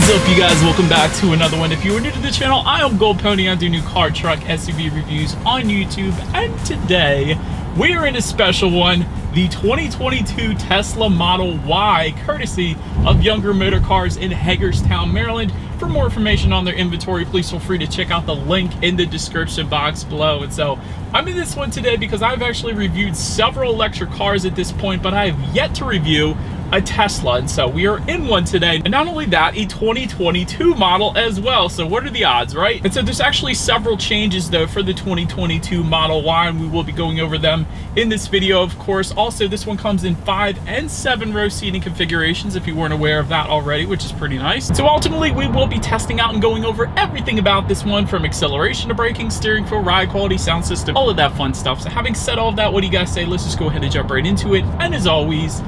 What is up, you guys? Welcome back to another one. If you are new to the channel, I am Gold Pony. I do new car, truck, SUV reviews on YouTube, and today we are in a special one, the 2022 Tesla Model Y, courtesy of Younger Motor Cars in Hagerstown, Maryland. For more information on their inventory, please feel free to check out the link in the description box below. And so I'm in this one today because I've actually reviewed several electric cars at this point, but I have yet to review a Tesla, and so we are in one today. And not only that, a 2022 model as well. So what are the odds, right? And so there's actually several changes though for the 2022 Model Y, and we will be going over them in this video, of course. Also, this one comes in 5 and 7 row seating configurations, if you weren't aware of that already, which is pretty nice. So ultimately, we will be testing out and going over everything about this one, from acceleration to braking, steering feel, ride quality, sound system, all of that fun stuff. So having said all of that, what do you guys say? Let's just go ahead and jump right into it. And as always,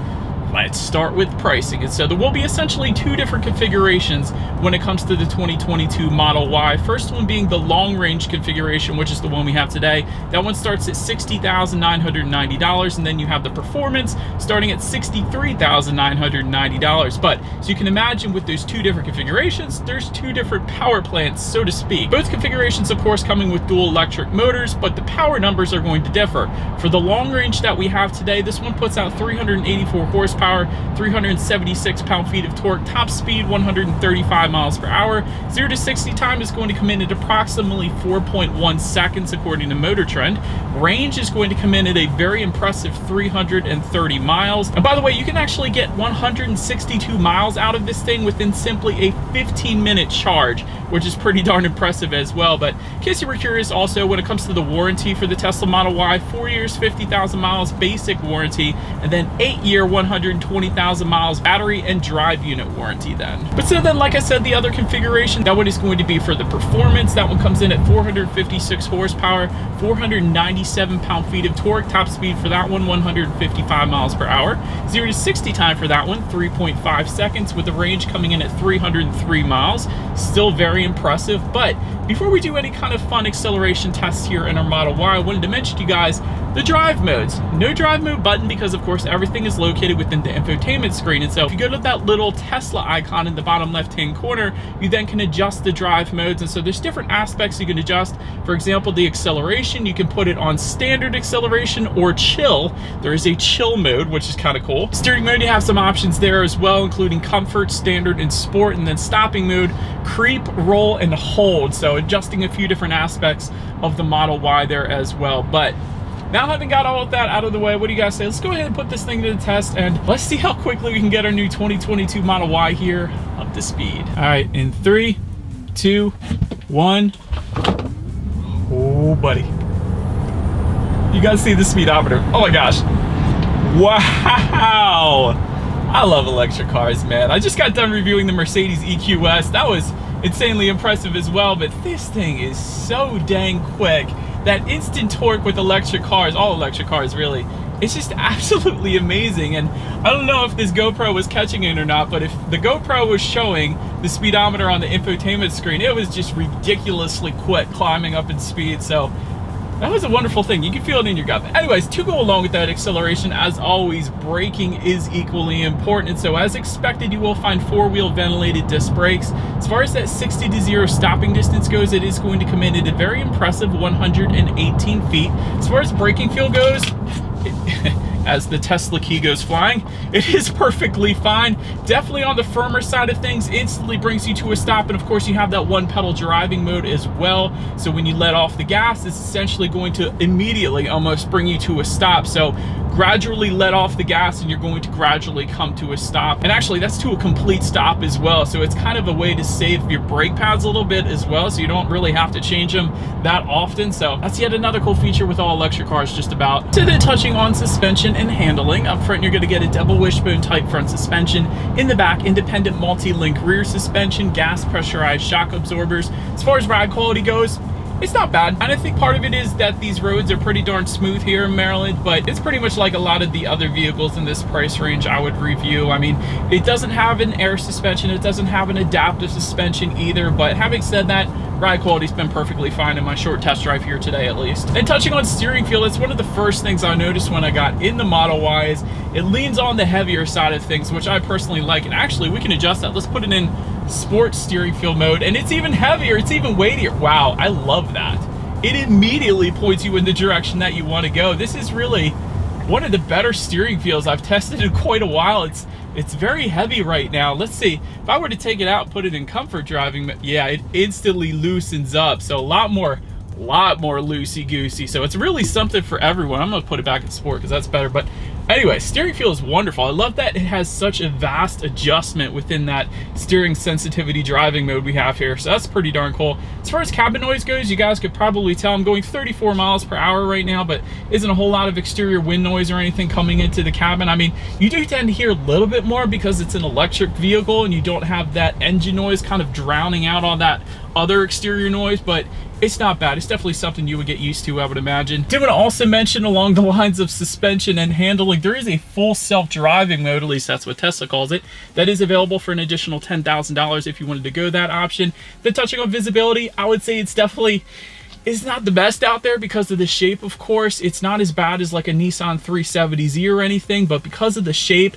let's start with pricing. And so there will be essentially 2 different configurations when it comes to the 2022 Model Y. First one being the long range configuration, which is the one we have today. That one starts at $60,990, and then you have the performance starting at $63,990. But so you can imagine, with those 2 different configurations, there's 2 different power plants, so to speak. Both configurations, of course, coming with dual electric motors, but the power numbers are going to differ. For the long range that we have today, this one puts out 384 horsepower, 376 pound-feet of torque, top speed 135 miles per hour. 0 to 60 time is going to come in at approximately 4.1 seconds according to Motor Trend. Range is going to come in at a very impressive 330 miles. And by the way, you can actually get 162 miles out of this thing within simply a 15-minute charge, which is pretty darn impressive as well. But in case you were curious, also when it comes to the warranty for the Tesla Model Y, 4 years, 50,000 miles basic warranty, and then 8-year 120,000 miles battery and drive unit warranty then. But so then, like I said, the other configuration, that one is going to be for the performance. That one comes in at 456 horsepower, 497 pound-feet of torque, top speed for that one 155 miles per hour. 0 to 60 time for that one 3.5 seconds, with the range coming in at 303 miles. Still very impressive. But before we do any kind of fun acceleration tests here in our Model Y, I wanted to mention to you guys the drive modes. No drive mode button because, of course, everything is located within the infotainment screen. And so if you go to that little Tesla icon in the bottom left-hand corner, you then can adjust the drive modes. And so there's different aspects you can adjust. For example, the acceleration, you can put it on standard acceleration or chill. There is a chill mode, which is kind of cool. Steering mode, you have some options there as well, including comfort, standard, and sport. And then stopping mode, creep, roll, and hold. So adjusting a few different aspects of the Model Y there as well. But now, having got all of that out of the way, what do you guys say? Let's go ahead and put this thing to the test, and let's see how quickly we can get our new 2022 Model Y here up to speed. All right, in 3, 2, 1. Oh, buddy. You guys see the speedometer. Oh my gosh. Wow. I love electric cars, man. I just got done reviewing the Mercedes EQS. That was insanely impressive as well, but this thing is so dang quick. That instant torque with electric cars, all electric cars really, it's just absolutely amazing. And I don't know if this GoPro was catching it or not, but if the GoPro was showing the speedometer on the infotainment screen, it was just ridiculously quick climbing up in speed. So that was a wonderful thing. You can feel it in your gut. But anyways, to go along with that acceleration, as always, braking is equally important. And so as expected, you will find 4-wheel ventilated disc brakes. As far as that 60 to 0 stopping distance goes, it is going to come in at a very impressive 118 feet. As far as braking feel goes, as the Tesla key goes flying, it is perfectly fine. Definitely on the firmer side of things, instantly brings you to a stop. And of course, you have that 1-pedal driving mode as well. So when you let off the gas, it's essentially going to immediately almost bring you to a stop. So gradually let off the gas and you're going to gradually come to a stop. And actually, that's to a complete stop as well. So it's kind of a way to save your brake pads a little bit as well, so you don't really have to change them that often. So that's yet another cool feature with all electric cars just about. So then, touching on suspension and handling, up front you're going to get a double wishbone type front suspension. In the back, independent multi-link rear suspension, gas pressurized shock absorbers. As far as ride quality goes, it's not bad. And I think part of it is that these roads are pretty darn smooth here in Maryland, but it's pretty much like a lot of the other vehicles in this price range I would review. I mean, it doesn't have an air suspension, it doesn't have an adaptive suspension either, but having said that, Ride quality's been perfectly fine in my short test drive here today, at least. And touching on steering feel, that's one of the first things I noticed when I got in the Model Y is it leans on the heavier side of things, which I personally like. And actually, we can adjust that. Let's put it in sports steering feel mode, and it's even heavier, it's even weightier. Wow, I love that. It immediately points you in the direction that you want to go. This is really one of the better steering feels I've tested in quite a while. It's very heavy right now. Let's see, if I were to take it out and put it in comfort driving, yeah, it instantly loosens up. So a lot more loosey-goosey. So it's really something for everyone. I'm gonna put it back in sport because that's better. But anyway, steering feel is wonderful. I love that it has such a vast adjustment within that steering sensitivity driving mode we have here. So that's pretty darn cool. As far as cabin noise goes, you guys could probably tell I'm going 34 miles per hour right now, but isn't a whole lot of exterior wind noise or anything coming into the cabin. I mean, you do tend to hear a little bit more because it's an electric vehicle and you don't have that engine noise kind of drowning out all that other exterior noise, but it's not bad. It's definitely something you would get used to, I would imagine. Did want to also mention along the lines of suspension and handling, there is a full self-driving mode, at least that's what Tesla calls it, that is available for an additional $10,000 if you wanted to go that option. Then touching on visibility, I would say it's not the best out there because of the shape, of course. It's not as bad as like a Nissan 370Z or anything, but because of the shape,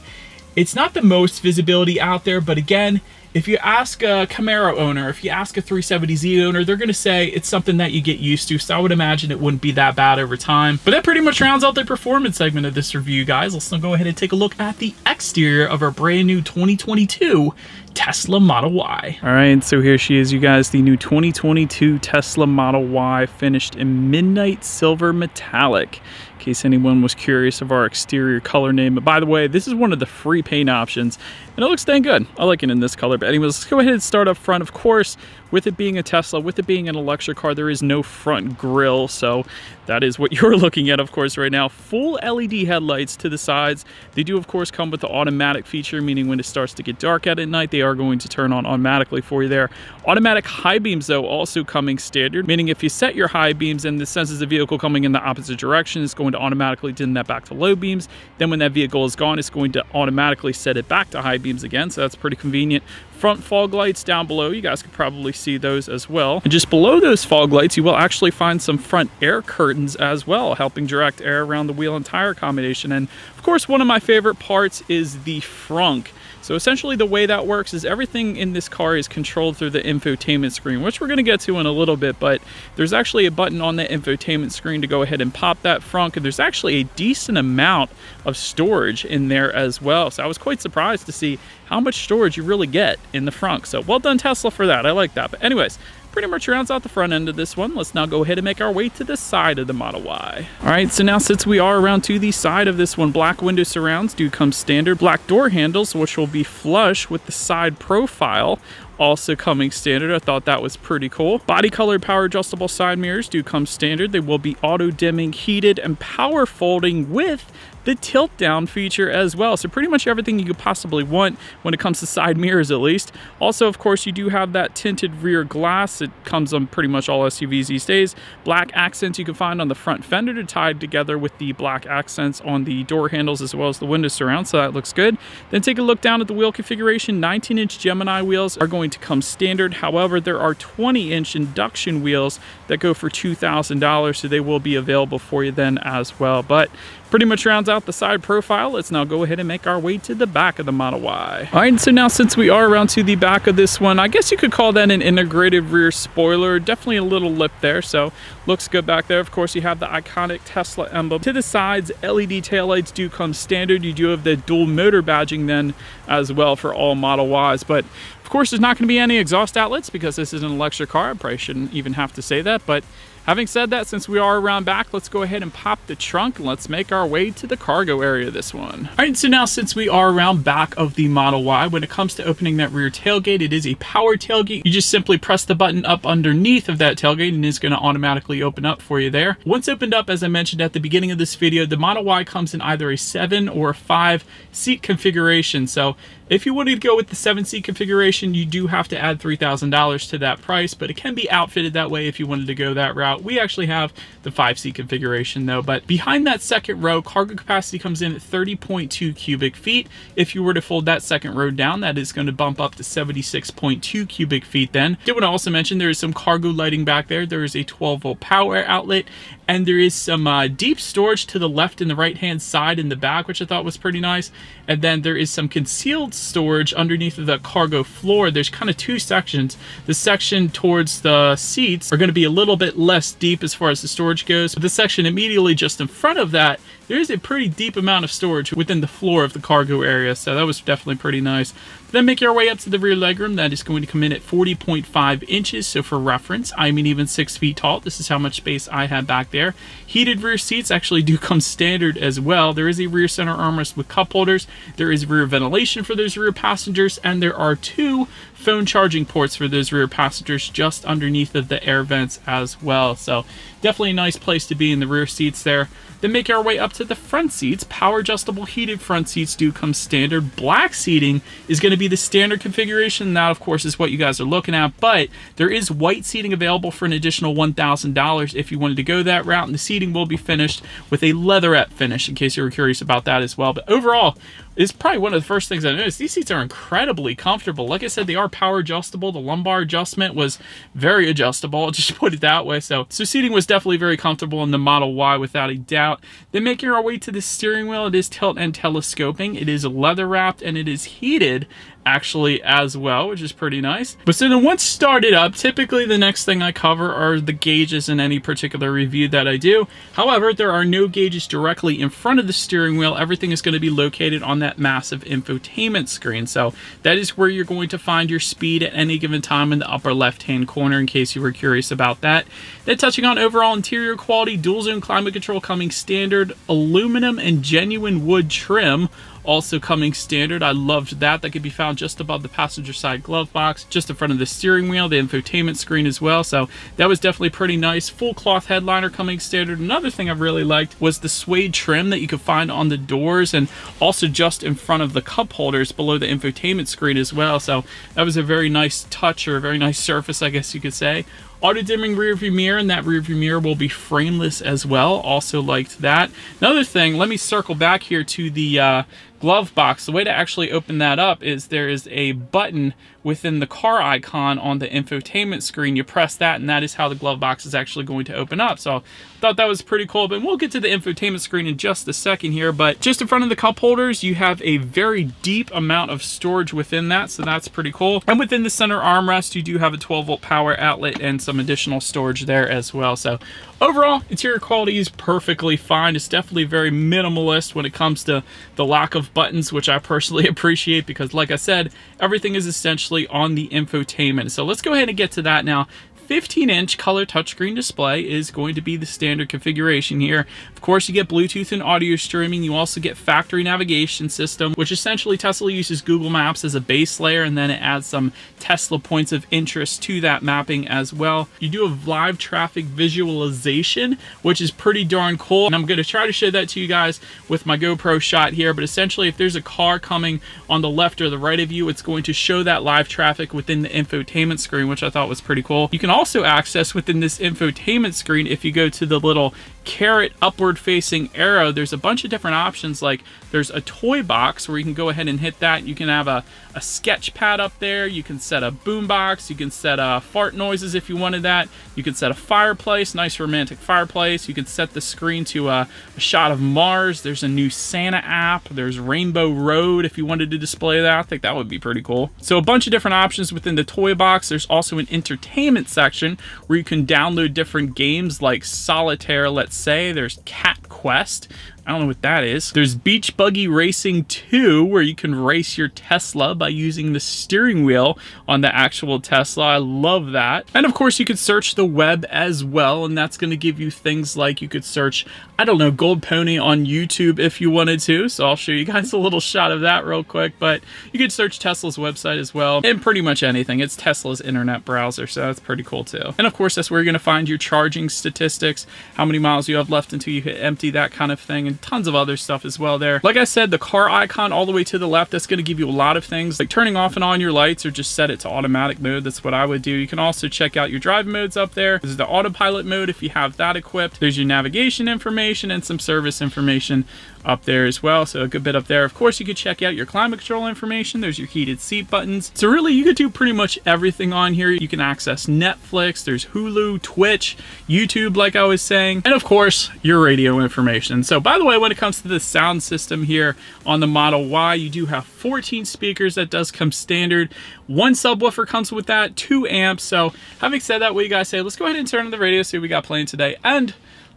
it's not the most visibility out there. But again, if you ask a Camaro owner, if you ask a 370Z owner, they're going to say it's something that you get used to. So I would imagine it wouldn't be that bad over time. But that pretty much rounds out the performance segment of this review, guys. Let's now go ahead and take a look at the exterior of our brand new 2022 Tesla Model Y. All right, so here she is, you guys, the new 2022 Tesla Model Y, finished in midnight silver metallic. In case anyone was curious of our exterior color name. But by the way, this is one of the free paint options, and it looks dang good. I like it in this color. But anyways, let's go ahead and start up front. Of course, with it being a Tesla, with it being an electric car, there is no front grille, so that is what you're looking at, of course, right now. Full LED headlights to the sides. They do, of course, come with the automatic feature, meaning when it starts to get dark out at night, they are going to turn on automatically for you there. Automatic high beams, though, also coming standard, meaning if you set your high beams and this senses the vehicle coming in the opposite direction, it's going to automatically dim that back to low beams. Then when that vehicle is gone, it's going to automatically set it back to high beams again, so that's pretty convenient. Front fog lights down below, you guys could probably see those as well. And just below those fog lights, you will actually find some front air curtains as well, helping direct air around the wheel and tire accommodation. And of course, one of my favorite parts is the frunk. So essentially the way that works is everything in this car is controlled through the infotainment screen, which we're going to get to in a little bit, but there's actually a button on the infotainment screen to go ahead and pop that frunk, and there's actually a decent amount of storage in there as well. So I was quite surprised to see how much storage you really get in the frunk. So well done, Tesla, for that. I like that. But anyways, pretty much rounds out the front end of this one. Let's now go ahead and make our way to the side of the Model Y. All right, so now since we are around to the side of this one, black window surrounds do come standard. Black door handles, which will be flush with the side profile, also coming standard. I thought that was pretty cool. Body colored power adjustable side mirrors do come standard. They will be auto dimming, heated, and power folding with the tilt down feature as well. So pretty much everything you could possibly want when it comes to side mirrors, at least. Also, of course, you do have that tinted rear glass. It comes on pretty much all SUVs these days. Black accents you can find on the front fender to tie together with the black accents on the door handles as well as the window surround, so that looks good. Then take a look down at the wheel configuration. 19-inch Gemini wheels are going to come standard. However, there are 20-inch induction wheels that go for $2,000, so they will be available for you then as well. But pretty much rounds out the side profile. Let's now go ahead and make our way to the back of the Model Y. All right, so now since we are around to the back of this one, I guess you could call that an integrated rear spoiler. Definitely a little lip there, so looks good back there. Of course, you have the iconic Tesla emblem. To the sides, LED taillights do come standard. You do have the dual motor badging then as well for all Model Ys, but of course, there's not going to be any exhaust outlets because this is an electric car. I probably shouldn't even have to say that, but having said that, since we are around back, let's go ahead and pop the trunk and let's make our way to the cargo area of this one. All right, so now since we are around back of the Model Y, when it comes to opening that rear tailgate, it is a power tailgate. You just simply press the button up underneath of that tailgate and it's going to automatically open up for you there. Once opened up, as I mentioned at the beginning of this video, the Model Y comes in either a 7 or a 5 seat configuration. So If you wanted to go with the 7-seat configuration, you do have to add $3,000 to that price, but it can be outfitted that way if you wanted to go that route. We actually have the 5-seat configuration though, but behind that second row, cargo capacity comes in at 30.2 cubic feet. If you were to fold that second row down, that is going to bump up to 76.2 cubic feet then. Did want to also mention there is some cargo lighting back there. There is a 12-volt power outlet, and there is some deep storage to the left and the right hand side in the back, which I thought was pretty nice. And then there is some concealed storage underneath of the cargo floor. There's kind of two sections. The section towards the seats are going to be a little bit less deep as far as the storage goes, but the section immediately just in front of that, there is a pretty deep amount of storage within the floor of the cargo area, so that was definitely pretty nice. Then make your way up to the rear legroom. That is going to come in at 40.5 inches, so for reference, I'm an even 6 feet tall. This is how much space I have back there. Heated rear seats actually do come standard as well. There is a rear center armrest with cup holders. There is rear ventilation for those rear passengers, and there are 2 phone charging ports for those rear passengers just underneath of the air vents as well. So definitely a nice place to be in the rear seats there. Then make our way up to the front seats. Power adjustable heated front seats do come standard. Black seating is going to be the standard configuration. That, of course, is what you guys are looking at, but there is white seating available for an additional $1,000 if you wanted to go that route, and the seating will be finished with a leatherette finish, in case you were curious about that as well. But overall, it's probably one of the first things I noticed. These seats are incredibly comfortable. Like I said, they are power adjustable. The lumbar adjustment was very adjustable, I'll just put it that way. So seating was definitely very comfortable in the Model Y without a doubt. Then making our way to the steering wheel, it is tilt and telescoping. It is leather wrapped and it is heated actually as well, which is pretty nice. But so then once started up, typically the next thing I cover are the gauges in any particular review that I do. However, there are no gauges directly in front of the steering wheel. Everything is going to be located on that massive infotainment screen. So that is where you're going to find your speed at any given time in the upper left hand corner, in case you were curious about that. Then touching on overall interior quality, dual zone climate control coming standard, aluminum and genuine wood trim also coming standard. I loved that. That could be found just above the passenger side glove box, just in front of the steering wheel, the infotainment screen as well. So that was definitely pretty nice. Full cloth headliner coming standard. Another thing I really liked was the suede trim that you could find on the doors and also just in front of the cup holders below the infotainment screen as well. So that was a very nice touch, or a very nice surface, I guess you could say. Auto dimming rear view mirror, and that rear view mirror will be frameless as well. Also liked that. Another thing, let me circle back here to the glove box. The way to actually open that up is there is a button within the car icon on the infotainment screen. You press that, and that is how the glove box is actually going to open up. So I thought that was pretty cool, but we'll get to the infotainment screen in just a second here. But just in front of the cup holders, you have a very deep amount of storage within that, so that's pretty cool. And within the center armrest, you do have a 12-volt power outlet and some additional storage there as well. So overall, interior quality is perfectly fine. It's definitely very minimalist when it comes to the lack of buttons, which I personally appreciate, because like I said, everything is essentially on the infotainment. So let's go ahead and get to that now. 15-inch color touchscreen display is going to be the standard configuration here. Of course, you get Bluetooth and audio streaming. You also get factory navigation system, which essentially Tesla uses Google Maps as a base layer, and then it adds some Tesla points of interest to that mapping as well. You do have live traffic visualization, which is pretty darn cool, and I'm going to try to show that to you guys with my GoPro shot here. But essentially, if there's a car coming on the left or the right of you, it's going to show that live traffic within the infotainment screen, which I thought was pretty cool. You can also access within this infotainment screen, if you go to the little caret upward facing arrow, there's a bunch of different options. Like there's a toy box where you can go ahead and hit that. You can have a sketch pad up there. You can set a boom box. You can set fart noises if you wanted that. You can set a fireplace, nice romantic fireplace. You can set the screen to a shot of Mars. There's a new Santa app. There's Rainbow Road if you wanted to display that. I think that would be pretty cool. So a bunch of different options within the toy box. There's also an entertainment section where you can download different games like Solitaire, let's say. There's Cat Quest. I don't know what that is. There's Beach Buggy Racing 2, where you can race your Tesla by using the steering wheel on the actual Tesla. I love that. And of course, you could search the web as well, and that's going to give you things like you could search, I don't know, Gold Pony on YouTube if you wanted to. So I'll show you guys a little shot of that real quick. But you could search Tesla's website as well, and pretty much anything. It's Tesla's internet browser, so that's pretty cool too. And of course, that's where you're going to find your charging statistics, how many miles you have left until you hit empty, that kind of thing. And tons of other stuff as well there. Like I said, the car icon all the way to the left, that's going to give you a lot of things like turning off and on your lights, or just set it to automatic mode. That's what I would do. You can also check out your drive modes up there. This is the autopilot mode if you have that equipped. There's your navigation information and some service information up there as well, so a good bit up there. Of course, you could check out your climate control information. There's your heated seat buttons. So really, you could do pretty much everything on here. You can access Netflix, there's Hulu, Twitch, YouTube, like I was saying, and of course, your radio information. So by the way, when it comes to the sound system here on the Model Y, you do have 14 speakers. That does come standard. One subwoofer comes with that, 2 amps. So having said that, what you guys say, let's go ahead and turn on the radio, see what we got playing today, and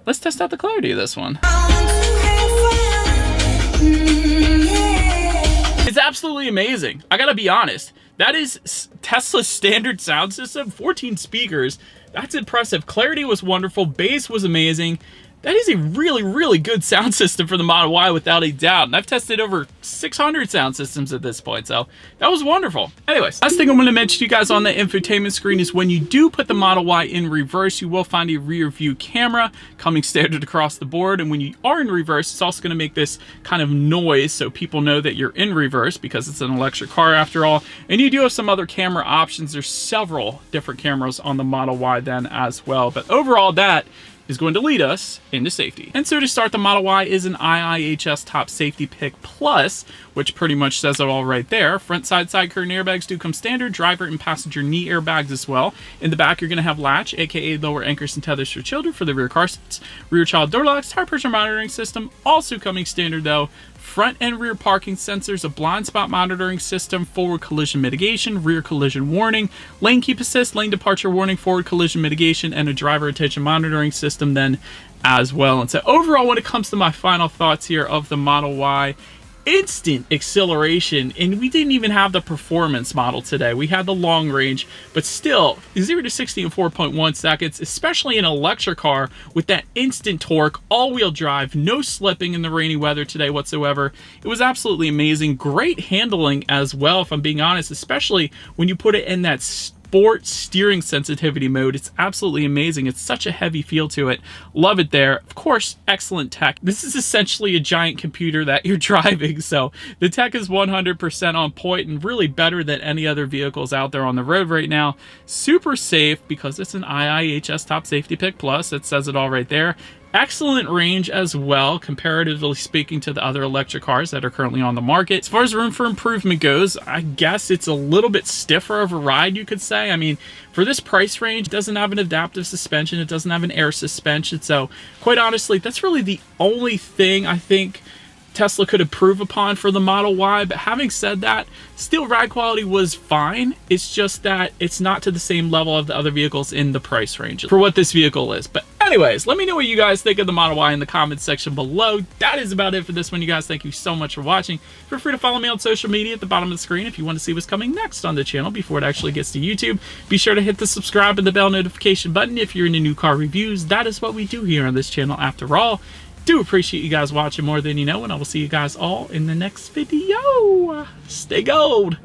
let's test out the clarity of this one. It's absolutely amazing. I gotta be honest. That is Tesla's standard sound system, 14 speakers. That's impressive. Clarity was wonderful. Bass was amazing. That is a really, really good sound system for the Model Y without a doubt. And I've tested over 600 sound systems at this point, so that was wonderful. Anyways, last thing I'm going to mention to you guys on the infotainment screen is when you do put the Model Y in reverse, you will find a rear view camera coming standard across the board. And when you are in reverse, it's also going to make this kind of noise so people know that you're in reverse because it's an electric car after all. And you do have some other camera options. There's several different cameras on the Model Y then as well. But overall, that is going to lead us into safety. And so to start, the Model Y is an IIHS Top Safety Pick Plus, which pretty much says it all right there. Front side curtain airbags do come standard, driver and passenger knee airbags as well. In the back, you're going to have latch, aka lower anchors and tethers for children for the rear car seats. Rear child door locks, tire pressure monitoring system, also coming standard though. Front and rear parking sensors, a blind spot monitoring system, forward collision mitigation, rear collision warning, lane keep assist, lane departure warning, forward collision mitigation, and a driver attention monitoring system then as well. And so overall, when it comes to my final thoughts here of the Model Y, instant acceleration, and we didn't even have the performance model today. We had the long range, but still 0 to 60 in 4.1 seconds, especially in an electric car with that instant torque, all-wheel drive, no slipping in the rainy weather today whatsoever. It was absolutely amazing. Great handling as well, if I'm being honest, especially when you put it in that sport steering sensitivity mode. It's absolutely amazing. It's such a heavy feel to it. Love it there. Of course, excellent tech. This is essentially a giant computer that you're driving, so the tech is 100% on point and really better than any other vehicles out there on the road right now. Super safe because it's an IIHS Top Safety Pick Plus. It says it all right there. Excellent range as well, comparatively speaking to the other electric cars that are currently on the market. As far as room for improvement goes, I guess it's a little bit stiffer of a ride, you could say. I mean, for this price range, it doesn't have an adaptive suspension, it doesn't have an air suspension, so quite honestly, that's really the only thing I think Tesla could improve upon for the Model Y. But having said that, still ride quality was fine. It's just that it's not to the same level of the other vehicles in the price range for what this vehicle is. But anyways, let me know what you guys think of the Model Y in the comments section below. That is about it for this one, you guys. Thank you so much for watching. Feel free to follow me on social media at the bottom of the screen if you want to see what's coming next on the channel before it actually gets to YouTube. Be sure to hit the subscribe and the bell notification button if you're into new car reviews. That is what we do here on this channel after all. Do appreciate you guys watching more than you know, and I will see you guys all in the next video. Stay gold.